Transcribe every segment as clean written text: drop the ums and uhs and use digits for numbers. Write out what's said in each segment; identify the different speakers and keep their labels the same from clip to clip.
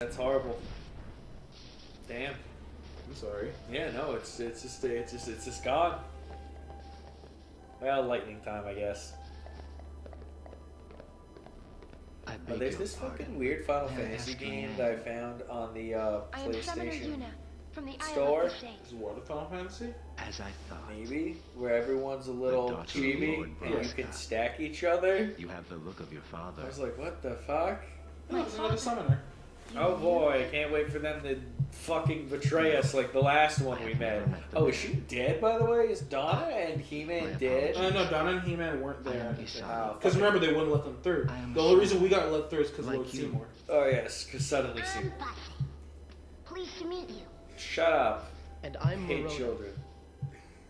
Speaker 1: That's horrible. Damn.
Speaker 2: I'm sorry.
Speaker 1: Yeah, no, it's just gone. Well, lightning time, I guess. But there's this fucking weird Final Fantasy game that I found on the PlayStation store.
Speaker 2: Is what a Final Fantasy?
Speaker 3: As I thought.
Speaker 1: Maybe where everyone's a little chibi and you can stack each other.
Speaker 3: You have the look of your father.
Speaker 1: I was like, what the fuck?
Speaker 2: No, it's another summoner.
Speaker 1: Oh boy, I can't wait for them to fucking betray us like the last one we met. Oh, is she dead, by the way? Is Donna and He-Man dead?
Speaker 2: No, Donna and He-Man weren't there.
Speaker 1: Oh,
Speaker 2: because remember, they wouldn't let them through. The only reason we got let through is because Lord Seymour.
Speaker 1: Oh yes, because suddenly
Speaker 4: I'm
Speaker 1: Seymour.
Speaker 4: Buffy. Pleased to meet you.
Speaker 1: Shut up.
Speaker 5: And I'm
Speaker 1: Hate
Speaker 5: Moroni.
Speaker 1: children.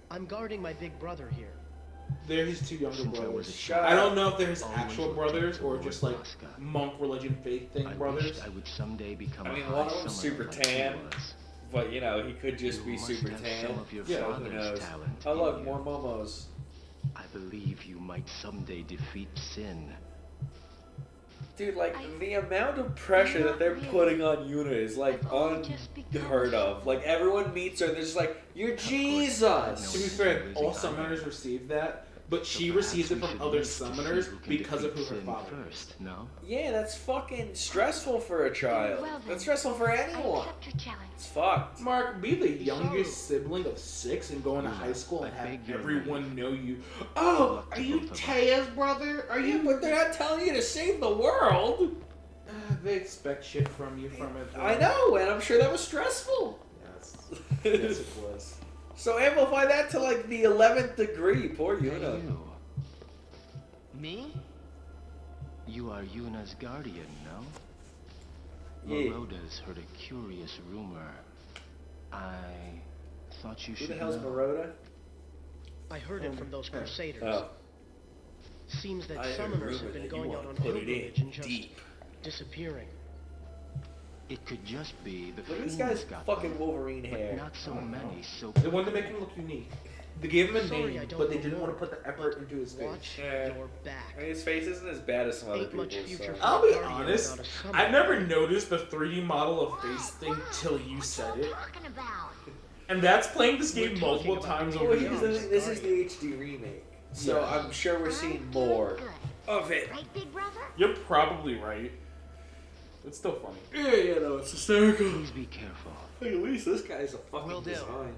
Speaker 5: I'm guarding my big brother here.
Speaker 2: They're his two younger brothers.
Speaker 1: Shut
Speaker 2: I don't
Speaker 1: up.
Speaker 2: know if they're his actual brothers or just like monk religion faith thing brothers.
Speaker 3: I would someday become
Speaker 1: I mean,
Speaker 3: a
Speaker 1: one
Speaker 3: high
Speaker 1: of them's
Speaker 3: summoner
Speaker 1: super
Speaker 3: like he
Speaker 1: tan,
Speaker 3: was.
Speaker 1: but you know, he could just
Speaker 3: You
Speaker 1: be
Speaker 3: must
Speaker 1: super
Speaker 3: have
Speaker 1: tan.
Speaker 3: some of your
Speaker 1: Yeah, who
Speaker 3: father's
Speaker 1: knows?
Speaker 3: talent
Speaker 1: Oh
Speaker 3: in
Speaker 1: look,
Speaker 3: you.
Speaker 1: more momos.
Speaker 3: I believe you might someday defeat sin.
Speaker 1: Dude, like, the amount of pressure that they're putting on Yuna is, like, unheard of. Like, everyone meets her and they're just like, you're Jesus!
Speaker 2: To be fair, all summoners receive that, but she receives it from other summoners because of who her father is.
Speaker 3: First, no?
Speaker 1: Yeah, that's fucking stressful for a child. That's stressful for anyone. It's fucked.
Speaker 2: Mark, be the youngest sibling of 6 and go into high school and have everyone know you. Oh, are you Taya's brother? Are you?
Speaker 1: But they're not telling you to save the world.
Speaker 2: They expect shit from you from it.
Speaker 1: I know, and I'm sure that was stressful.
Speaker 2: Yes, yes it was.
Speaker 1: So amplify that to like the 11th degree. Poor
Speaker 3: Hey,
Speaker 1: Yuna.
Speaker 3: you.
Speaker 5: Me?
Speaker 3: You are Yuna's guardian, no?
Speaker 1: Yeah.
Speaker 3: Moroda's heard a curious rumor. I thought you
Speaker 1: Who
Speaker 3: should
Speaker 1: the hell's
Speaker 3: know.
Speaker 1: Maroda?
Speaker 5: I heard it from those crusaders.
Speaker 1: Oh.
Speaker 5: Seems that
Speaker 1: I heard
Speaker 5: summoners
Speaker 1: rumor
Speaker 5: have been
Speaker 1: that
Speaker 5: going
Speaker 1: you
Speaker 5: out
Speaker 1: want
Speaker 5: on
Speaker 1: to put it
Speaker 5: pilgrimage
Speaker 1: in
Speaker 5: and just
Speaker 1: deep.
Speaker 5: disappearing.
Speaker 3: It could just be the
Speaker 1: Look at this
Speaker 3: fiends
Speaker 1: guy's
Speaker 3: got
Speaker 1: fucking
Speaker 3: them,
Speaker 1: Wolverine
Speaker 3: but
Speaker 1: hair.
Speaker 3: not so many, so
Speaker 2: They wanted to make him look unique. They gave him a
Speaker 5: Sorry,
Speaker 2: name,
Speaker 5: I don't
Speaker 2: but they
Speaker 5: know
Speaker 2: didn't want to
Speaker 5: more.
Speaker 2: put the effort into his face.
Speaker 5: Watch
Speaker 1: Yeah.
Speaker 5: your back.
Speaker 1: I mean, his face isn't as bad as some other
Speaker 5: Ain't much
Speaker 1: people's.
Speaker 5: future
Speaker 1: So.
Speaker 5: for
Speaker 2: I'll be
Speaker 5: Guardian
Speaker 2: honest,
Speaker 5: without a summoner.
Speaker 2: I never noticed the 3D model of face thing till you said it.
Speaker 4: Talking about.
Speaker 2: And that's playing this
Speaker 5: We're
Speaker 2: game
Speaker 5: talking
Speaker 2: multiple
Speaker 5: about
Speaker 2: times
Speaker 5: the
Speaker 2: over
Speaker 1: Well,
Speaker 5: game.
Speaker 2: the
Speaker 1: here's
Speaker 2: years.
Speaker 1: the thing, this is the HD remake, so
Speaker 2: Yeah.
Speaker 1: I'm sure we're seeing
Speaker 4: I'm
Speaker 1: more
Speaker 4: feeling
Speaker 1: of it.
Speaker 4: good. Right, big brother?
Speaker 2: You're probably right. It's still funny.
Speaker 1: Yeah, no, it's hysterical.
Speaker 3: please be careful.
Speaker 1: Hey, at least this guy's a fucking
Speaker 5: Will do.
Speaker 1: design.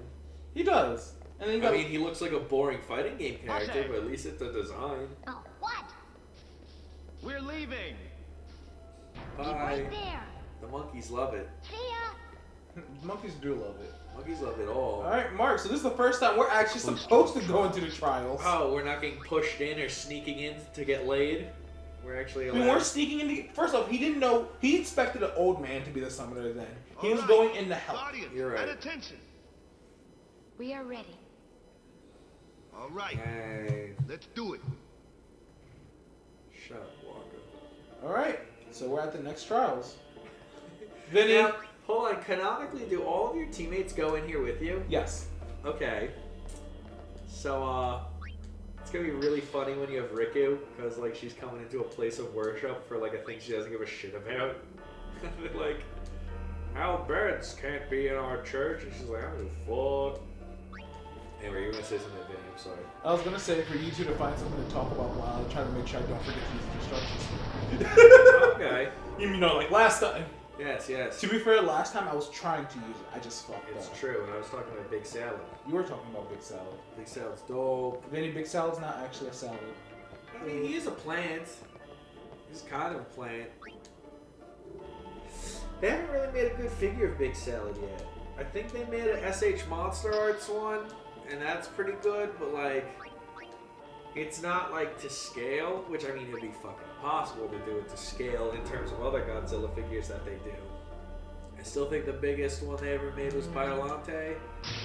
Speaker 2: He does. And then you
Speaker 1: I
Speaker 2: got
Speaker 1: mean, he looks like a boring fighting game character, but at least it's a design.
Speaker 4: Oh, what?
Speaker 3: We're leaving!
Speaker 4: Keep
Speaker 1: Bye.
Speaker 4: right there.
Speaker 1: The monkeys love it.
Speaker 4: See ya.
Speaker 2: monkeys do love it.
Speaker 1: Monkeys love it all.
Speaker 2: Alright, Mark, so this is the first time we're actually supposed to go into the trials.
Speaker 1: Oh, we're not getting pushed in or sneaking in to get laid? We're actually
Speaker 2: I mean,
Speaker 1: allowed.
Speaker 2: we're sneaking into. First off, he didn't know. He expected an old man to be the summoner then. He was going in to help.
Speaker 1: You're right.
Speaker 6: attention.
Speaker 4: We are ready.
Speaker 6: All right,
Speaker 1: Hey,
Speaker 6: let's do it.
Speaker 1: shut up, Walker.
Speaker 2: Alright, so we're at the next trials. Vinny.
Speaker 1: Now, hold on. Canonically, do all of your teammates go in here with you?
Speaker 2: Yes.
Speaker 1: Okay. So, it's gonna be really funny when you have Riku, because, like, she's coming into a place of worship for, like, a thing she doesn't give a shit about. Like, how birds can't be in our church? And she's like, I don't give a fuck. Anyway, you're gonna say something, Vinny. I'm sorry.
Speaker 2: I was gonna say for you two to find something to talk about while I try to make sure I don't forget to use the instructions.
Speaker 1: Okay.
Speaker 2: You know, like last time.
Speaker 1: Yes, yes.
Speaker 2: To be fair, last time I was trying to use it. I just fucked
Speaker 1: It's
Speaker 2: up.
Speaker 1: true, and I was talking about Big Salad.
Speaker 2: You were talking about Big Salad.
Speaker 1: Big Salad's dope.
Speaker 2: Vinny, Big Salad's not actually a salad.
Speaker 1: I mean, he is a plant. He's kind of a plant. They haven't really made a good figure of Big Salad yet. I think they made an SH Monster Arts one, and that's pretty good, but like, it's not like to scale, which I mean, it'd be fucking impossible to do it to scale in terms of other Godzilla figures that they do. I still think the biggest one they ever made was Biollante.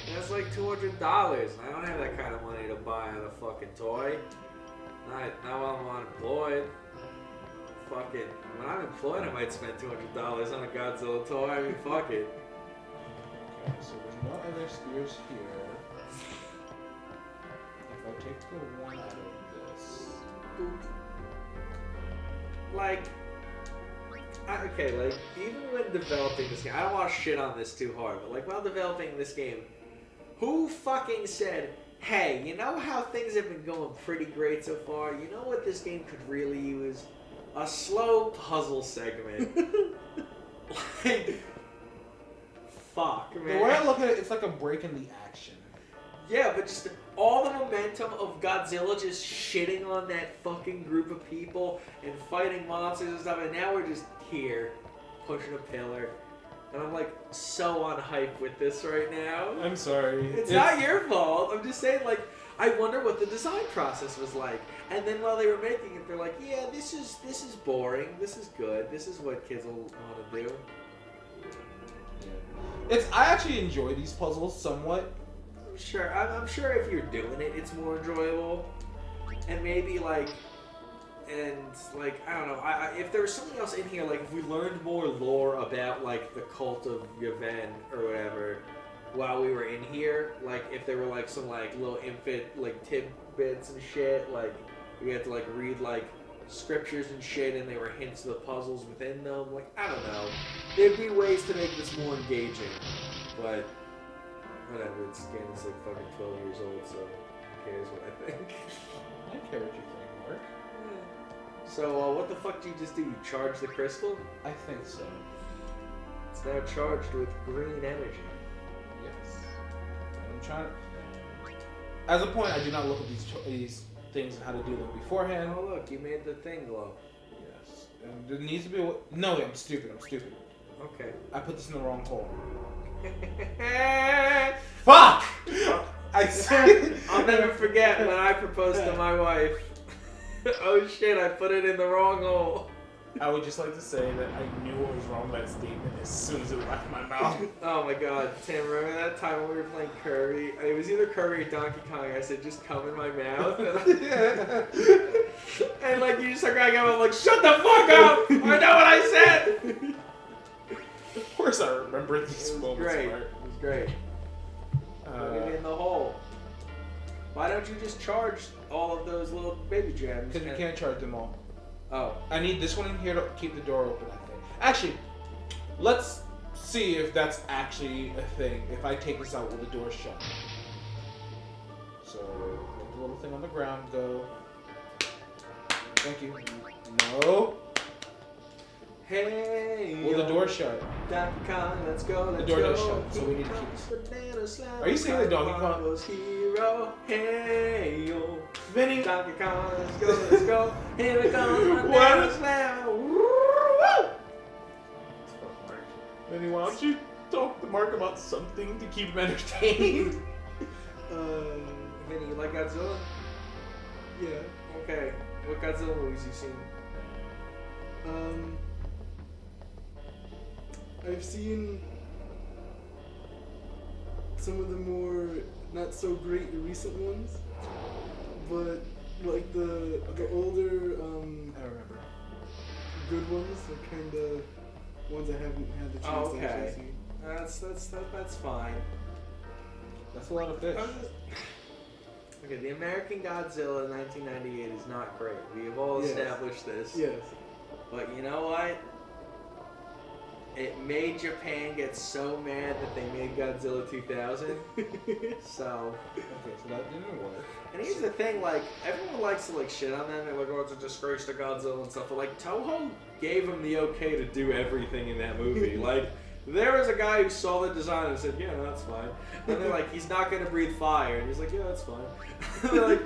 Speaker 1: And that's like $200, and I don't have that kind of money to buy on a fucking toy. Not while I'm unemployed. Fucking, when I'm employed, I might spend $200 on a Godzilla toy. I mean, fuck it.
Speaker 2: Okay, so there's no other spheres here. If I take the one out of this.
Speaker 1: Like, okay, like, even when developing this game, I don't want to shit on this too hard, but like, while developing this game, who fucking said, hey, you know how things have been going pretty great so far? You know what this game could really use? A slow puzzle segment. Like, fuck, man.
Speaker 2: The way I look at it, it's like a break in the action.
Speaker 1: Yeah, but just all the momentum of Godzilla just shitting on that fucking group of people and fighting monsters and stuff, and now we're just here, pushing a pillar. And I'm like so on hype with this right now.
Speaker 2: I'm sorry.
Speaker 1: It's not your fault. I'm just saying, like, I wonder what the design process was like. And then while they were making it, they're like, yeah, this is boring. This is good. This is what kids will want to do.
Speaker 2: I actually enjoy these puzzles somewhat.
Speaker 1: Sure, I'm sure if you're doing it, it's more enjoyable. And maybe like, I don't know. If there was something else in here, like if we learned more lore about like the cult of Yavin or whatever, while we were in here, like if there were like some like little infant like tidbits and shit, like we had to like read like scriptures and shit, and they were hints to the puzzles within them. Like I don't know, there'd be ways to make this more engaging, but. Whatever, this game is like fucking 12 years old, so who cares what I think?
Speaker 2: I care what you think, Mark.
Speaker 1: Yeah. So, what the fuck did you just do? You charged the crystal?
Speaker 2: I think so.
Speaker 1: It's now charged with green energy.
Speaker 2: Yes. I'm trying to... As a point, I do not look at these things and how to do them beforehand.
Speaker 1: Oh look, you made the thing glow.
Speaker 2: Yes. And there needs to be a... No, I'm stupid.
Speaker 1: Okay.
Speaker 2: I put this in the wrong hole.
Speaker 1: Fuck!
Speaker 2: I said...
Speaker 1: I'll never forget when I proposed to my wife. Oh shit, I put it in the wrong hole.
Speaker 2: I would just like to say that I knew what was wrong with that statement as soon as it left my mouth.
Speaker 1: Oh my god, Tim, remember that time when we were playing Kirby? It was either Kirby or Donkey Kong. I said, just come in my mouth. And like, you just start cracking up. I'm like, shut the fuck up! I know what I said!
Speaker 2: Of course I remember these moments.
Speaker 1: Great.
Speaker 2: Mark.
Speaker 1: It was great. Put it in the hole. Why don't you just charge all of those little baby gems?
Speaker 2: Because we can't charge them all.
Speaker 1: Oh.
Speaker 2: I need this one in here to keep the door open, I think. Actually, let's see if that's actually a thing. If I take this out, will the door shut? So, let the little thing on the ground go. Thank you. No.
Speaker 1: Hey.
Speaker 2: Will the door shut?
Speaker 1: Donkey Kong, let's go.
Speaker 2: The door does shut, so we need to keep this. Are you saying the Donkey Kong
Speaker 1: was hero? Hey yo.
Speaker 2: Vinny.
Speaker 1: Donkey Kong, let's go. Here it comes, my
Speaker 2: What?
Speaker 1: banana slam. Woo!
Speaker 2: Vinny, why don't you talk to Mark about something to keep him entertained?
Speaker 1: Vinny, you like Godzilla?
Speaker 7: Yeah.
Speaker 1: Okay. What Godzilla movies you seen?
Speaker 7: I've seen some of the more not so great recent ones, but like the older
Speaker 2: I remember.
Speaker 7: good ones are kind of ones I haven't had the chance to actually see.
Speaker 1: That's fine.
Speaker 2: That's a lot of fish.
Speaker 1: Okay, the American Godzilla in 1998 is not great. We have all
Speaker 7: Yes.
Speaker 1: established this.
Speaker 7: Yes.
Speaker 1: But you know what? It made Japan get so mad that they made Godzilla 2000. So.
Speaker 2: Okay, so that didn't work.
Speaker 1: And here's the thing, like, everyone likes to, like, shit on them. They're like, oh, it's a disgrace to Godzilla and stuff. But, like, Toho gave him the okay to do everything in that movie. Like, there was a guy who saw the design and said, yeah, no, that's fine. And they're like, he's not going to breathe fire. And he's like, yeah, that's fine. They're like,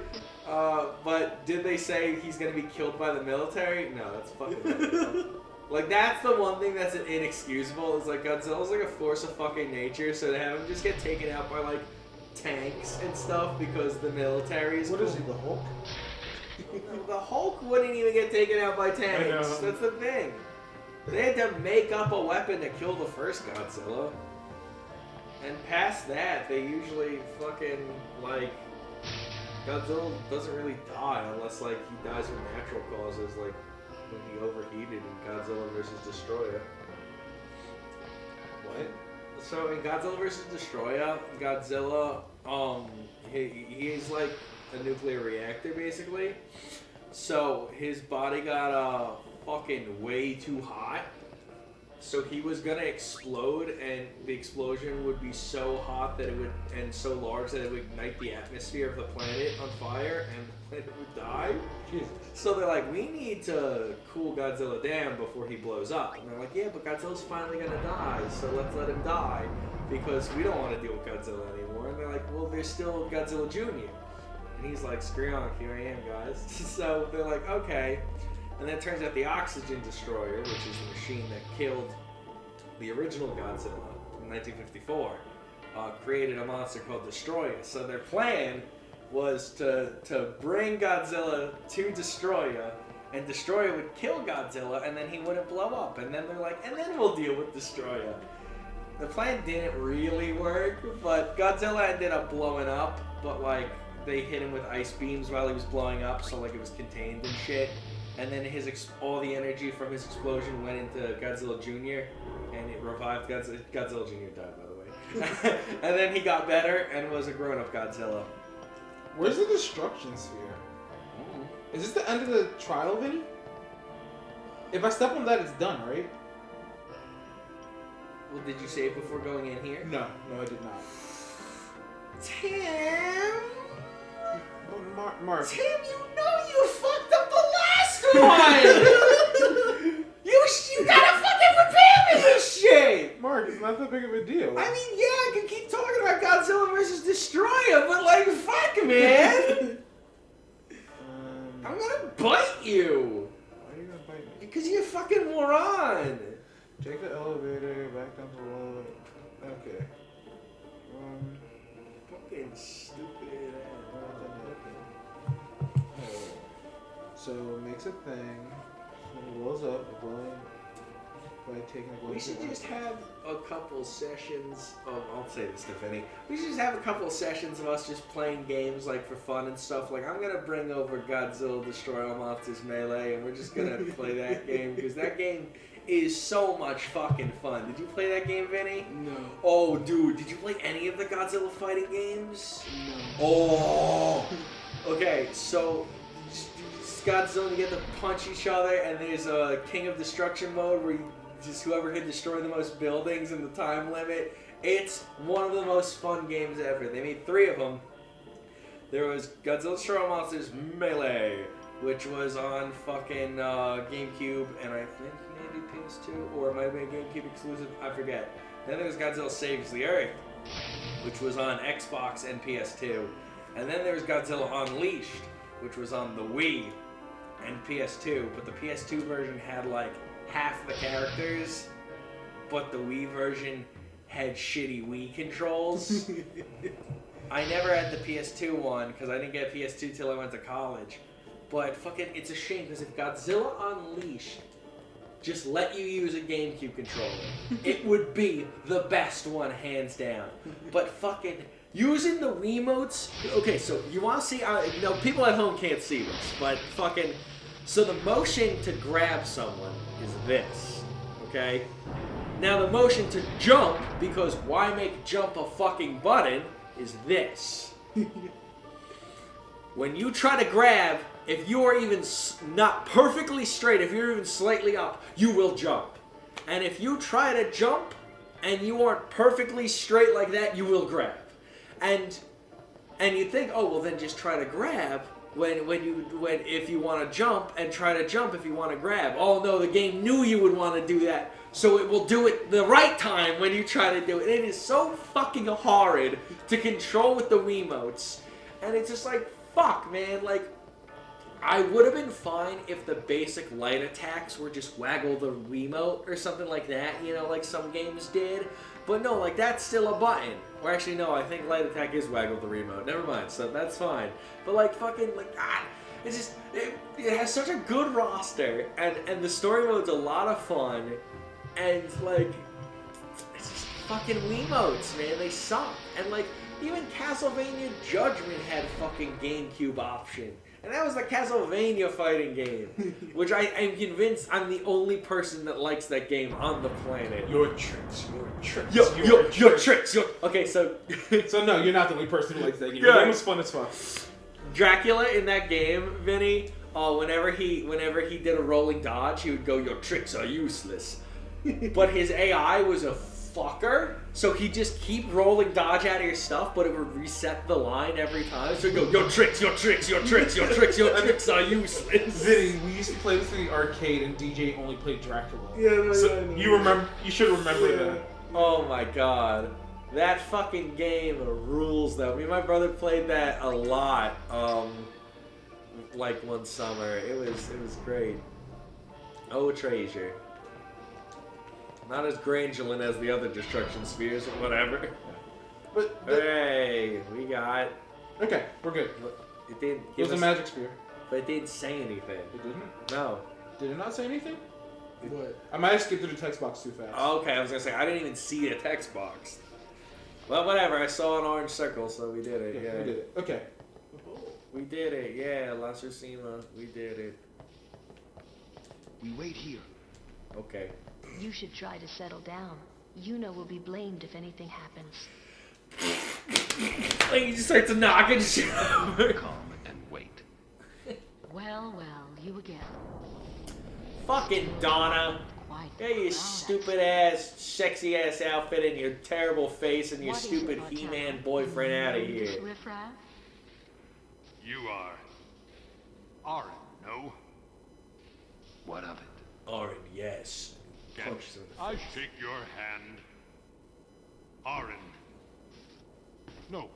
Speaker 1: but did they say he's going to be killed by the military? No, that's fucking bad. Like, that's the one thing that's inexcusable. Is like, Godzilla's like a force of fucking nature, so to have him just get taken out by, like, tanks and stuff because the military is
Speaker 2: What
Speaker 1: cool.
Speaker 2: is he, the Hulk?
Speaker 1: The Hulk wouldn't even get taken out by tanks.
Speaker 2: I know.
Speaker 1: That's the thing. They had to make up a weapon to kill the first Godzilla. And past that, they usually fucking, like, Godzilla doesn't really die unless, like, he dies from natural causes, like when he overheated in Godzilla vs. Destroyer.
Speaker 2: What?
Speaker 1: So in Godzilla vs. Destroyer, Godzilla, he's like a nuclear reactor basically. So his body got fucking way too hot, So he was gonna explode, and the explosion would be so hot that it would, and so large that it would ignite the atmosphere of the planet on fire, and the planet would die.
Speaker 2: Jesus.
Speaker 1: So they're like, we need to cool Godzilla down before he blows up. And they're like, yeah, but Godzilla's finally gonna die, so let's let him die, because we don't want to deal with Godzilla anymore. And they're like, well, there's still Godzilla Jr. And he's like, screw on, here I am, guys. So they're like, okay. And then it turns out the Oxygen Destroyer, which is the machine that killed the original Godzilla in 1954, created a monster called Destroyer. So their plan was to bring Godzilla to Destroyer, and Destroyer would kill Godzilla, and then he wouldn't blow up. And then they're like, and then we'll deal with Destroyer. The plan didn't really work, but Godzilla ended up blowing up, but like they hit him with ice beams while he was blowing up, so like it was contained and shit. And then all the energy from his explosion went into Godzilla Jr. and it revived Godzilla. Godzilla Jr. died, by the way. And then he got better and was a grown-up Godzilla.
Speaker 2: Where's the destruction sphere? Is this the end of the trial, Vinny? If I step on that, it's done, right?
Speaker 1: Well, did you save before going in here?
Speaker 2: No, I did not.
Speaker 1: Tim!
Speaker 2: Oh, Mark.
Speaker 1: Tim, you know you fucked up the last one! You gotta fucking prepare me this shit!
Speaker 2: Mark, it's not that big of a deal.
Speaker 1: I mean, yeah, I can keep talking about Godzilla vs. Destroyer, but like, fuck, man! I'm gonna bite you!
Speaker 2: Why are you gonna bite me?
Speaker 1: Because you're a fucking moron!
Speaker 2: Take the elevator back down to the low. Okay.
Speaker 1: Fucking stupid
Speaker 2: So makes a thing. It blows up. By taking a
Speaker 1: We should just have a couple sessions of, I'll say this to Vinny, we should just have a couple sessions of us just playing games like for fun and stuff. Like I'm gonna bring over Godzilla Destroy All Monsters Melee and we're just gonna play that game because that game is so much fucking fun. Did you play that game, Vinny?
Speaker 7: No.
Speaker 1: Oh, dude, did you play any of the Godzilla fighting games?
Speaker 7: No.
Speaker 1: Oh! Okay, so Godzilla, you get to punch each other, and there's a King of Destruction mode where you just whoever can destroy the most buildings in the time limit. It's one of the most fun games ever. They made 3 of them. There was Godzilla Destroy All Monsters Melee, which was on fucking GameCube, and I think maybe PS2, or it might have been a GameCube exclusive, I forget. Then there was Godzilla Saves the Earth, which was on Xbox and PS2. And then there was Godzilla Unleashed, which was on the Wii and PS2, but the PS2 version had like half the characters, but the Wii version had shitty Wii controls. I never had the PS2 one because I didn't get PS2 till I went to college. But fucking, it's a shame because if Godzilla Unleashed just let you use a GameCube controller, it would be the best one, hands down. But fucking using the Wiimotes. Okay, so you want to see? No, people at home can't see this, but fucking. So the motion to grab someone is this, okay? Now the motion to jump, because why make jump a fucking button, is this. When you try to grab, if you are even not perfectly straight, if you're even slightly up, you will jump. And if you try to jump and you aren't perfectly straight like that, you will grab. And you think, oh well, then just try to grab. If you want to jump, and try to jump if you want to grab. Oh no, the game knew you would want to do that, so it will do it the right time when you try to do it. It is so fucking horrid to control with the Wiimotes, and it's just like, fuck, man. Like, I would have been fine if the basic light attacks were just waggle the Wiimote or something like that, you know, like some games did. But no, like, that's still a button. Or actually, no, I think light attack is waggle the remote. Never mind, so that's fine. But like, fucking, like, it's just, it has such a good roster, and the story mode's a lot of fun, and like, it's just fucking Wiimotes, man, they suck. And like, even Castlevania Judgment had fucking GameCube option. And that was the Castlevania fighting game, which I am convinced I'm the only person that likes that game on the planet.
Speaker 2: Your tricks.
Speaker 1: Your tricks. Okay, so...
Speaker 2: So no, you're not the only person who likes that game.
Speaker 1: Yeah.
Speaker 2: The game was fun as fuck.
Speaker 1: Dracula in that game, Vinny, whenever he did a rolling dodge, he would go, your tricks are useless. but his AI was a fucker, so he'd just keep rolling dodge out of your stuff, but it would reset the line every time. So he'd go, your tricks are useless.
Speaker 2: Vinny, we used to play this in the arcade, and DJ only played Dracula.
Speaker 7: Yeah, no,
Speaker 2: So
Speaker 7: I know.
Speaker 2: you remember? You should remember
Speaker 7: Yeah.
Speaker 2: that.
Speaker 1: Oh my god. That fucking game rules though. Me and my brother played that a lot, like one summer. It was great. Oh, treasure. Not as Grangelin as the other destruction spheres, but whatever.
Speaker 2: But
Speaker 1: Hey, we got.
Speaker 2: okay, we're good.
Speaker 1: It didn't
Speaker 2: It
Speaker 1: give
Speaker 2: was a
Speaker 1: us,
Speaker 2: magic spear.
Speaker 1: but it didn't say anything.
Speaker 2: It didn't.
Speaker 1: No.
Speaker 2: Did it not say anything?
Speaker 7: What?
Speaker 2: I might have skipped through the text box too fast.
Speaker 1: Okay, I was gonna say I didn't even see a text box. Well, whatever. I saw an orange circle, so we did it. Yeah,
Speaker 2: we did it. Okay.
Speaker 1: We did it. Yeah, La Susima. We did it.
Speaker 6: We wait here.
Speaker 1: Okay.
Speaker 4: You should try to settle down. Yuna will be blamed if anything happens.
Speaker 1: Like he just starts knocking shit over.
Speaker 3: Calm and wait.
Speaker 4: Well, you again.
Speaker 1: Fucking Donna.
Speaker 4: Quite
Speaker 1: Yeah, you
Speaker 4: proud,
Speaker 1: stupid ass, sexy ass outfit and your terrible face and your
Speaker 4: What is
Speaker 1: stupid
Speaker 4: it, Martel?
Speaker 1: He-Man boyfriend out of
Speaker 4: This
Speaker 1: here.
Speaker 4: riffraff?
Speaker 8: You are Aaron, no?
Speaker 3: What of it?
Speaker 1: Orin, yes.
Speaker 8: Can
Speaker 1: Punches him in the
Speaker 8: I
Speaker 1: face.
Speaker 8: shake your hand? Aaron. No.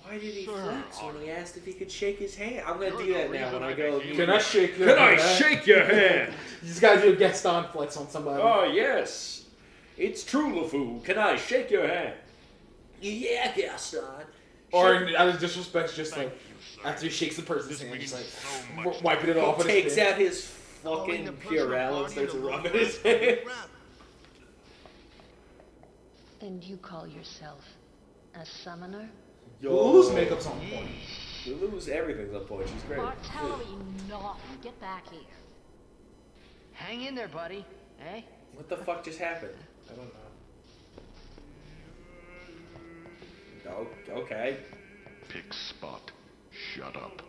Speaker 1: Why did he
Speaker 8: Sir,
Speaker 1: flex when we asked if he could shake his hand? I'm gonna
Speaker 8: You're
Speaker 1: do
Speaker 8: the
Speaker 1: that now
Speaker 8: reason
Speaker 1: when I
Speaker 8: I
Speaker 1: go.
Speaker 8: became-
Speaker 2: Can I shake your
Speaker 1: Can I
Speaker 2: hand?
Speaker 1: shake your hand?
Speaker 2: You just gotta do a Gaston flex on somebody.
Speaker 1: Oh yes, it's true, LeFou. Can I shake your hand? Yeah, Gaston.
Speaker 2: Or out of disrespect, just
Speaker 8: Thank
Speaker 2: like
Speaker 8: you, sir.
Speaker 2: after he shakes the person's
Speaker 8: This
Speaker 2: hand,
Speaker 8: means
Speaker 2: just
Speaker 8: so
Speaker 2: like
Speaker 8: much.
Speaker 2: wiping it off with his
Speaker 1: Takes
Speaker 2: hand.
Speaker 1: out his
Speaker 6: Calling
Speaker 1: fucking
Speaker 6: the personal
Speaker 1: Purell and
Speaker 6: party
Speaker 1: starts
Speaker 6: to
Speaker 1: rubbing
Speaker 6: look
Speaker 1: his
Speaker 6: back on the
Speaker 1: hand.
Speaker 6: crap.
Speaker 4: And you call yourself a summoner?
Speaker 2: Lulu's makeup's on point.
Speaker 1: Lulu's everything's on point. She's great.
Speaker 4: Martello, enough. Get back here.
Speaker 5: Hang in there, buddy. Eh?
Speaker 1: What the fuck just happened?
Speaker 2: I don't know.
Speaker 1: Oh, okay.
Speaker 3: Pick spot. Shut up.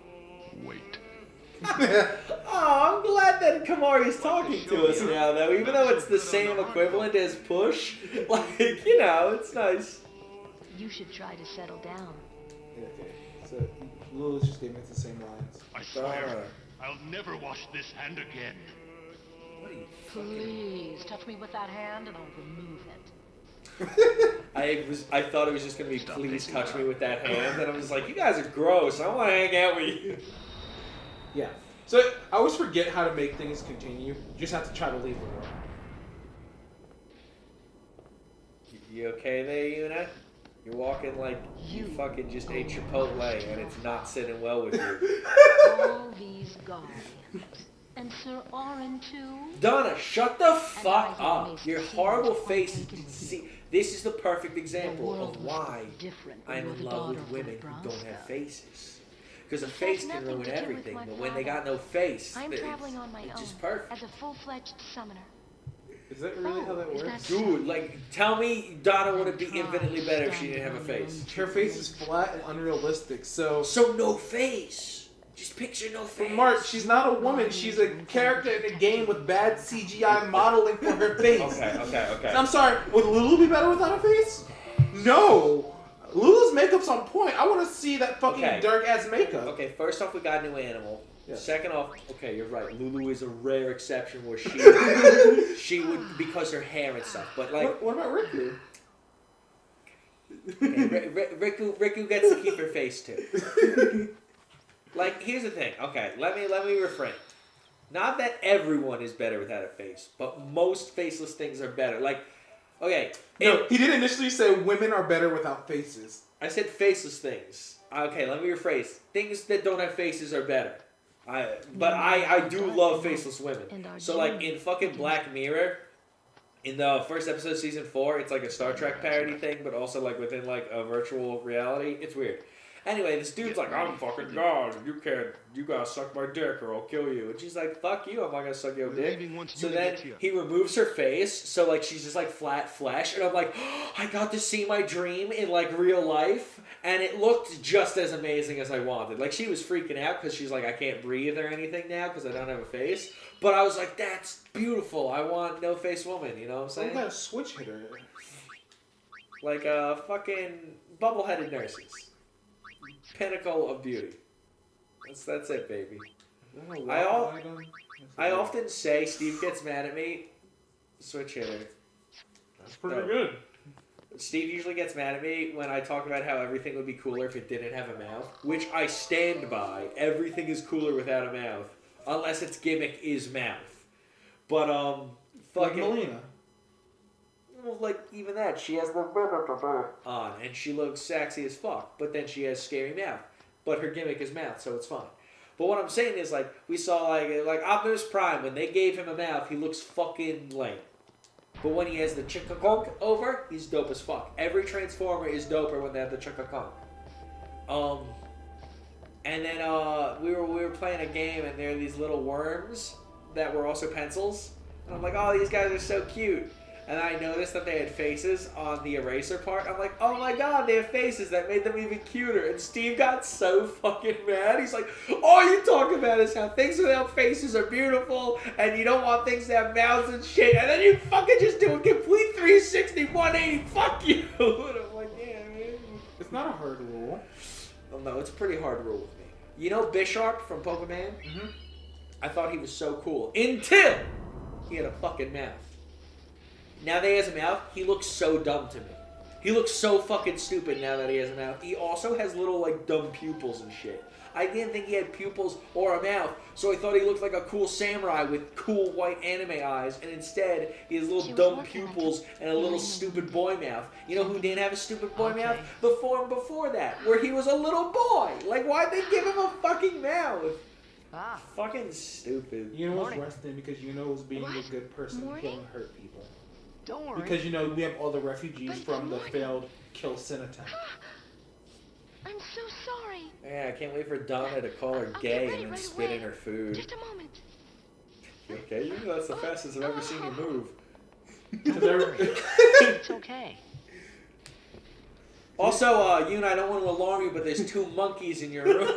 Speaker 3: Wait.
Speaker 1: Oh, I'm glad that Kamari's talking to us now, though. Even though it's the same equivalent as push, like, you know, it's nice.
Speaker 4: You should try to settle down.
Speaker 2: Yeah, okay. So Lulu's just gave me the same lines.
Speaker 8: I swear,
Speaker 1: Donna.
Speaker 8: I'll never wash this hand again.
Speaker 1: What are you fucking...
Speaker 4: Please touch me with that hand and I'll remove it.
Speaker 1: I thought it was just gonna be
Speaker 3: Stop
Speaker 1: please
Speaker 3: picking
Speaker 1: touch
Speaker 3: it
Speaker 1: me
Speaker 3: up.
Speaker 1: with that hand, and I was like, you guys are gross. I want to hang out with you.
Speaker 2: Yeah. So I always forget how to make things continue. You just have to try to leave the room.
Speaker 1: You okay there, Una? You're walking like you fucking just ate Chipotle, and it's not sitting well with you.
Speaker 4: All these guardians. And Sir Orin too?
Speaker 1: Donna, shut the fuck
Speaker 4: I
Speaker 1: up.
Speaker 4: always
Speaker 1: Your
Speaker 4: see
Speaker 1: horrible
Speaker 4: what
Speaker 1: face.
Speaker 4: one can
Speaker 1: See, this is the perfect
Speaker 4: The
Speaker 1: example
Speaker 4: world
Speaker 1: of
Speaker 4: must
Speaker 1: why
Speaker 4: be different when
Speaker 1: I'm
Speaker 4: you're
Speaker 1: in
Speaker 4: the
Speaker 1: love
Speaker 4: daughter
Speaker 1: with
Speaker 4: of
Speaker 1: women who don't
Speaker 4: Nebraska.
Speaker 1: have faces. Because a
Speaker 4: It has
Speaker 1: face can
Speaker 4: nothing
Speaker 1: ruin
Speaker 4: to do with
Speaker 1: everything,
Speaker 4: my
Speaker 1: but when they got
Speaker 4: father.
Speaker 1: no face,
Speaker 4: I'm
Speaker 1: it's
Speaker 4: traveling on my
Speaker 1: it's
Speaker 4: own
Speaker 1: just perfect.
Speaker 4: as a full-fledged summoner.
Speaker 2: Is that really how that
Speaker 4: is
Speaker 2: works?
Speaker 4: that
Speaker 1: Dude, like, tell me Donna would be infinitely better if she didn't have a face.
Speaker 2: Her face is flat and unrealistic, so...
Speaker 1: So no face. Just picture no face.
Speaker 2: Mark, she's not a woman. She's a character in a game with bad CGI modeling for her face.
Speaker 1: Okay.
Speaker 2: I'm sorry, would Lulu be better without a face? No. Lulu's makeup's on point. I want to see that fucking
Speaker 1: Okay.
Speaker 2: dark-ass makeup.
Speaker 1: Okay, first off, we got a new animal.
Speaker 2: Yeah.
Speaker 1: Second off, okay, you're right. Lulu is a rare exception where she would, because her hair and stuff. But like,
Speaker 2: What about Riku?
Speaker 1: okay, Riku gets to keep her face too. Like, here's the thing. Okay, let me reframe. Not that everyone is better without a face, but most faceless things are better. Like, okay,
Speaker 2: No, he did initially say women are better without faces.
Speaker 1: I said faceless things. Okay, let me rephrase. Things that don't have faces are better. I do love faceless women. So like in fucking Black Mirror, in the first episode of season 4, it's like a Star Trek parody thing, but also like within like a virtual reality. It's weird. Anyway, this dude's like, I'm fucking God. You gotta suck my dick or I'll kill you. And she's like, fuck you, I'm not gonna suck your
Speaker 6: We're
Speaker 1: dick.
Speaker 6: leaving once
Speaker 1: So
Speaker 6: you
Speaker 1: then
Speaker 6: get here.
Speaker 1: he removes her face, so like she's just like flat flesh. And I'm like, oh, I got to see my dream in like real life. And it looked just as amazing as I wanted. Like she was freaking out because she's like, I can't breathe or anything now because I don't have a face. But I was like, that's beautiful. I want no face woman, you know what I'm
Speaker 2: Some
Speaker 1: saying?
Speaker 2: kind of switch hitter.
Speaker 1: Like fucking bubble-headed nurses. Pinnacle of beauty. That's it, baby. I often say Steve gets mad at me. Switch hitter.
Speaker 2: That's pretty
Speaker 1: No.
Speaker 2: good.
Speaker 1: Steve usually gets mad at me when I talk about how everything would be cooler if it didn't have a mouth, which I stand by. Everything is cooler without a mouth, unless its gimmick is mouth. But
Speaker 2: Like
Speaker 1: fucking
Speaker 2: Melina.
Speaker 1: well, like even that, she has the on, and she looks sexy as fuck. But then she has scary mouth, but her gimmick is mouth, so it's fine. But what I'm saying is, like, we saw like Optimus Prime when they gave him a mouth, he looks fucking lame. But when he has the chicka-conk over, he's dope as fuck. Every Transformer is doper when they have the chicka-conk. And then we were playing a game, and there are these little worms that were also pencils. And I'm like, oh, these guys are so cute. And I noticed that they had faces on the eraser part. I'm like, oh my god, they have faces that made them even cuter. And Steve got so fucking mad. He's like, all you talk about is how things without faces are beautiful, and you don't want things to have mouths and shit. And then you fucking just do a complete 360, 180, fuck you. And I'm like, yeah, man.
Speaker 2: It's not a hard rule.
Speaker 1: Oh, no, it's a pretty hard rule with me. You know Bisharp from Pokemon?
Speaker 2: Mm-hmm.
Speaker 1: I thought he was so cool. Until he had a fucking mouth. Now that he has a mouth, he looks so dumb to me. He looks so fucking stupid now that he has a mouth. He also has little, like, dumb pupils and shit. I didn't think he had pupils or a mouth, so I thought he looked like a cool samurai with cool white anime eyes, and instead, he has little dumb pupils and a little stupid boy mouth. You know who didn't have a stupid boy mouth? The form before that, where he was a little boy. Like, why'd they give him a fucking mouth?
Speaker 5: Ah,
Speaker 1: Fucking stupid.
Speaker 2: You know what's
Speaker 5: Morning.
Speaker 2: resting because you know was being a
Speaker 4: What?
Speaker 2: good person
Speaker 4: Morning?
Speaker 2: killing hurt people.
Speaker 5: don't worry.
Speaker 2: Because you know we have all the refugees
Speaker 4: But
Speaker 2: from the
Speaker 4: morning.
Speaker 2: failed kill sin attempt.
Speaker 4: I'm so sorry.
Speaker 1: Yeah, I can't wait for Donna to call her
Speaker 4: I'll
Speaker 1: gay
Speaker 4: get ready
Speaker 1: and then
Speaker 4: right
Speaker 1: spit
Speaker 4: away.
Speaker 1: in her food.
Speaker 4: Just a moment.
Speaker 1: You okay? You know that's the fastest I've ever seen you move.
Speaker 5: It's okay.
Speaker 1: Also, you and I don't want to alarm you, but there's 2 monkeys in your room.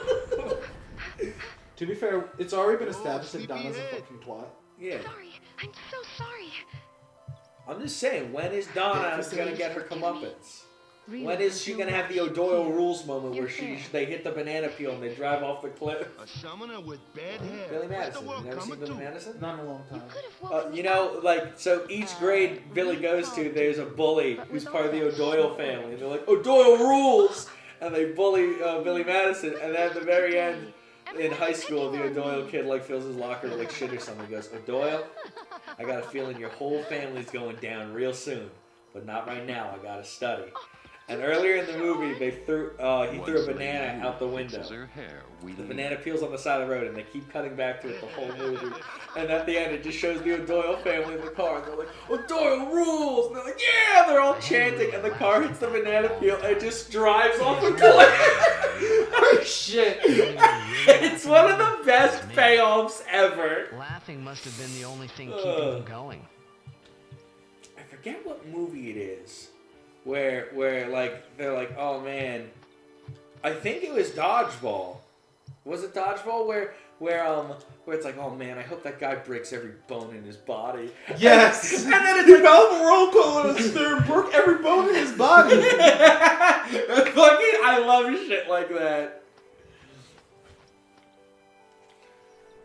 Speaker 2: To be fair, it's already been established that Donna's a fucking twat.
Speaker 1: Yeah.
Speaker 4: Sorry. I'm so sorry.
Speaker 1: I'm just saying, when is Donna gonna get her comeuppance?
Speaker 4: Really,
Speaker 1: When is she gonna have the O'Doyle rules moment where
Speaker 4: You're fair.
Speaker 1: they hit the banana peel and they drive off the cliff?
Speaker 6: A summoner with bad hair.
Speaker 1: Billy
Speaker 6: What's the
Speaker 1: Madison. You
Speaker 6: world
Speaker 1: never seen
Speaker 6: coming
Speaker 1: Billy
Speaker 6: to?
Speaker 1: Madison?
Speaker 2: Not in a long time.
Speaker 4: You could have woken
Speaker 1: You
Speaker 4: me
Speaker 1: know,
Speaker 4: up.
Speaker 1: like, so each grade Billy goes to, there's a bully who's part of the O'Doyle family. And they're like, O'Doyle rules! And they bully Billy Madison. And then at the very end, in high school, the O'Doyle kid, like, fills his locker with, like, shit or something. He goes, O'Doyle, I got a feeling your whole family's going down real soon. But not right now. I gotta study. And earlier in the movie, he threw a banana out the window. The banana peels on the side of the road, and they keep cutting back to it the whole movie. And at the end, it just shows the O'Doyle family in the car, and they're like, O'Doyle rules! And they're like, yeah! They're all chanting, and the car hits the banana peel, and it just drives off the cliff.
Speaker 2: Oh shit!
Speaker 1: It's one of the best payoffs ever.
Speaker 5: Laughing must have been the only thing keeping him going.
Speaker 1: I forget what movie it is. Where like they're like, oh man, I think it was Dodgeball. Was it Dodgeball where it's like, oh man, I hope that guy breaks every bone in his body.
Speaker 2: Yes!
Speaker 1: And then it's
Speaker 2: He
Speaker 1: like,
Speaker 2: developed a role call and there broke every bone in his body.
Speaker 1: fucking, I love shit like that.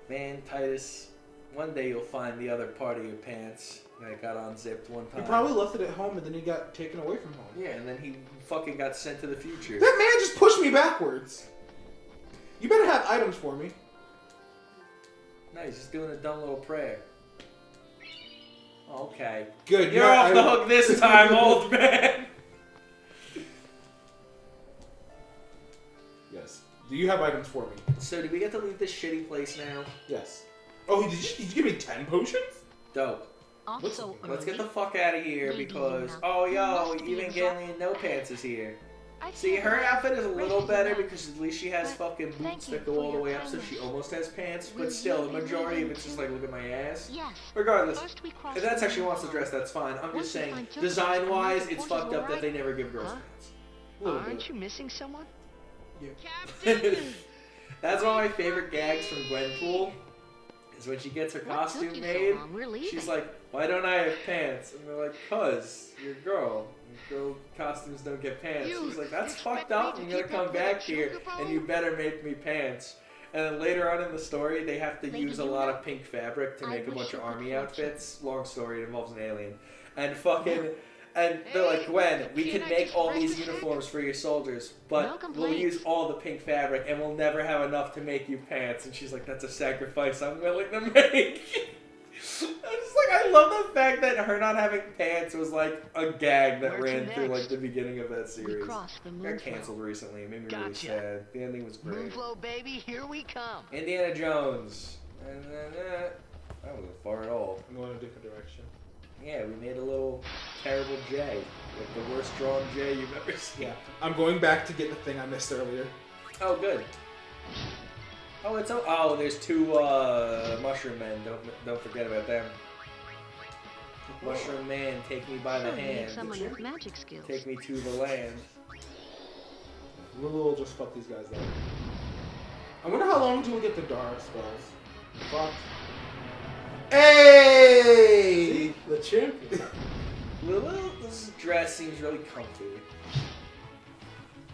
Speaker 1: Man, Titus, one day you'll find the other part of your pants that got unzipped one time.
Speaker 2: He probably left it at home and then he got taken away from home.
Speaker 1: Yeah, and then he fucking got sent to the future.
Speaker 2: That man just pushed me backwards. You better have items for me.
Speaker 1: No, he's just doing a dumb little prayer. Okay.
Speaker 2: Good.
Speaker 1: You're off the hook this time, old man.
Speaker 2: Yes. Do you have items for me?
Speaker 1: So, do we get to leave this shitty place now?
Speaker 2: Yes. Oh, did you give me 10 potions?
Speaker 1: Dope.
Speaker 4: Also,
Speaker 1: Let's get
Speaker 4: early.
Speaker 1: the fuck out of here
Speaker 4: Maybe
Speaker 1: because...
Speaker 4: enough.
Speaker 1: Oh, yo,
Speaker 4: Must be
Speaker 1: Evangelion No Pants is here.
Speaker 4: I
Speaker 1: See,
Speaker 4: feel
Speaker 1: her
Speaker 4: that
Speaker 1: outfit is a little
Speaker 4: races
Speaker 1: better
Speaker 4: enough.
Speaker 1: because at least she has
Speaker 4: But
Speaker 1: fucking
Speaker 4: thank
Speaker 1: boots
Speaker 4: you
Speaker 1: that go
Speaker 4: for
Speaker 1: all the
Speaker 4: your
Speaker 1: way up, so
Speaker 4: kindness.
Speaker 1: she almost has pants.
Speaker 4: Will
Speaker 1: But still, the
Speaker 4: you be
Speaker 1: majority of
Speaker 4: leaving
Speaker 1: it's just
Speaker 4: too?
Speaker 1: like, look at my ass.
Speaker 4: Yes.
Speaker 1: Regardless,
Speaker 4: First we cross
Speaker 1: if that's
Speaker 4: the
Speaker 1: how she wants to
Speaker 4: line.
Speaker 1: dress, that's fine. I'm
Speaker 4: Once
Speaker 1: just
Speaker 4: we
Speaker 1: saying,
Speaker 4: find Joker's
Speaker 1: design-wise,
Speaker 4: and
Speaker 1: it's
Speaker 4: Forces
Speaker 1: fucked up that
Speaker 4: alright?
Speaker 1: they never give girls
Speaker 5: Huh?
Speaker 1: pants.
Speaker 2: A little
Speaker 5: Aren't
Speaker 2: bit.
Speaker 5: you missing someone?
Speaker 1: That's one of my favorite gags from Gwenpool. Is when she gets her
Speaker 4: What
Speaker 1: costume
Speaker 4: took you
Speaker 1: made.
Speaker 4: so long? We're leaving.
Speaker 1: She's like, "Why don't I have pants?" And they're like, "Cause you're a girl. Girl costumes don't get pants."
Speaker 5: You
Speaker 1: She's like, "That's
Speaker 5: expect
Speaker 1: fucked up.
Speaker 5: me
Speaker 1: I'm
Speaker 5: to
Speaker 1: gonna
Speaker 5: keep
Speaker 1: come
Speaker 5: up with
Speaker 1: back
Speaker 5: a
Speaker 1: here,
Speaker 5: sugar
Speaker 1: and you better make me pants." And then later on in the story, they have to
Speaker 4: Lady
Speaker 1: use a lot
Speaker 4: Luna,
Speaker 1: of pink fabric to
Speaker 4: I
Speaker 1: make a
Speaker 4: wish
Speaker 1: bunch
Speaker 4: you
Speaker 1: of
Speaker 4: could
Speaker 1: army
Speaker 4: fortune.
Speaker 1: outfits. Long story, it involves an alien. And fucking, and they're like, "Gwen, we can make all these uniforms for your soldiers,
Speaker 4: No
Speaker 1: but we'll
Speaker 4: complaints.
Speaker 1: use all the pink fabric, and we'll never have enough to make you pants." And she's like, "That's a sacrifice I'm willing to make." I just like, I love the fact that her not having pants was like a gag that
Speaker 5: Where to
Speaker 1: ran through like
Speaker 5: next?
Speaker 1: the beginning of that
Speaker 4: We
Speaker 1: series.
Speaker 4: cross the
Speaker 1: Got
Speaker 4: moon.
Speaker 1: canceled recently. It made me really
Speaker 5: Gotcha.
Speaker 1: sad. The ending was great.
Speaker 5: Moonflow, baby, here we come.
Speaker 1: Indiana Jones. And then that wasn't far at all.
Speaker 2: I'm going a different direction.
Speaker 1: Yeah, we made a little terrible J. Like the worst drawn J you've ever seen.
Speaker 2: Yeah. I'm going back to get the thing I missed earlier.
Speaker 1: Oh, good. Oh, there's two mushroom men. Don't forget about them. Mushroom man, take me by the
Speaker 4: So we need
Speaker 1: hand.
Speaker 4: someone with magic skills.
Speaker 1: Take me to the land.
Speaker 2: Lulu will just fuck these guys up. I wonder how long until we get the Dara spells. Fuck. Hey!
Speaker 7: See? The champion.
Speaker 1: Lulu's dress seems really comfy.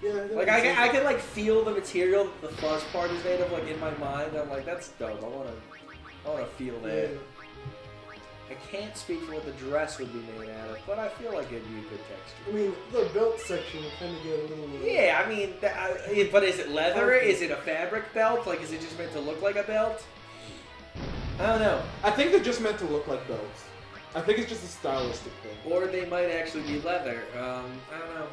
Speaker 7: Yeah, that
Speaker 1: Like
Speaker 7: makes
Speaker 1: I
Speaker 7: sense.
Speaker 1: can like feel the material that the fuzz part is made of like in my mind. I'm like, that's dope. I wanna feel that.
Speaker 7: Yeah.
Speaker 1: I can't speak for what the dress would be made out of, but I feel like it'd be a good texture.
Speaker 7: I mean, the belt section will kind of get a little.
Speaker 1: Yeah, I mean, but is it leather? Is it a fabric belt? Like, is it just meant to look like a belt? I don't know.
Speaker 2: I think they're just meant to look like belts. I think it's just a stylistic thing.
Speaker 1: Or they might actually be leather. I don't know.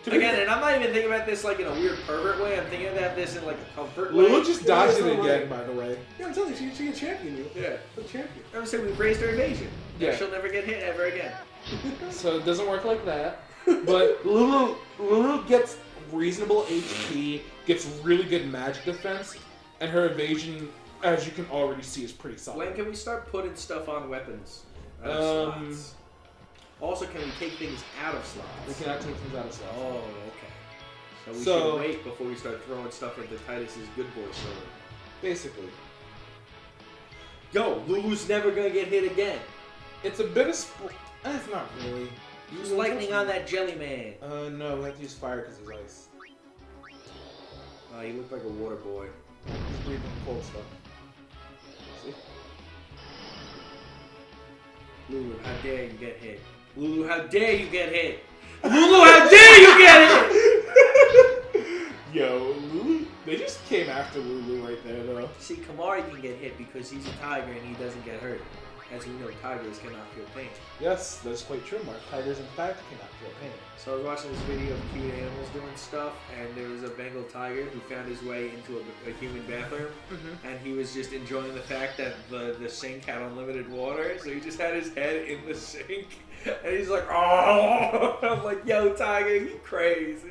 Speaker 2: To be
Speaker 1: Again,
Speaker 2: fair-
Speaker 1: and I'm not even thinking about this like in a weird pervert way. I'm thinking about this in like a comfort way.
Speaker 2: Lulu just dodged
Speaker 7: Yeah,
Speaker 2: it
Speaker 7: it's
Speaker 2: again,
Speaker 7: alright.
Speaker 2: by the way.
Speaker 7: Yeah, I'm telling you, she can champion you.
Speaker 1: Yeah.
Speaker 7: The champion.
Speaker 1: I'm saying we've raised her evasion.
Speaker 2: Yeah.
Speaker 1: She'll never get hit ever again.
Speaker 2: So it doesn't work like that. But Lulu gets reasonable HP, gets really good magic defense, and her evasion, as you can already see, is pretty solid.
Speaker 1: When can we start putting stuff on weapons? Slots? Also, can we take things out of slots?
Speaker 2: We cannot take things out of slots.
Speaker 1: Oh, okay. So we
Speaker 2: So-
Speaker 1: should wait before we start throwing stuff into Titus's good boy sword.
Speaker 2: Basically.
Speaker 1: Yo, Lulu's never gonna get hit again.
Speaker 2: It's a bit of it's not really.
Speaker 1: Use lightning on that jelly man.
Speaker 2: No, we have to use fire because he's ice.
Speaker 1: Oh, you look like a water boy.
Speaker 2: He's breathing cold stuff. See?
Speaker 1: Lulu, how dare you get hit? Lulu, how dare you get hit? Lulu, how dare you get hit?
Speaker 2: Yo, Lulu. They just came after Lulu right there, though.
Speaker 1: See, Kamari can get hit because he's a tiger and he doesn't get hurt. As we know, tigers cannot feel pain.
Speaker 2: Yes, that's quite true, Mark. Tigers, in fact, cannot feel pain.
Speaker 1: So I was watching this video of cute animals doing stuff, and there was a Bengal tiger who found his way into a human bathroom, and he was just enjoying the fact that the sink had unlimited water, so he just had his head in the sink, and he's like, oh! I'm like, yo, tiger, you crazy.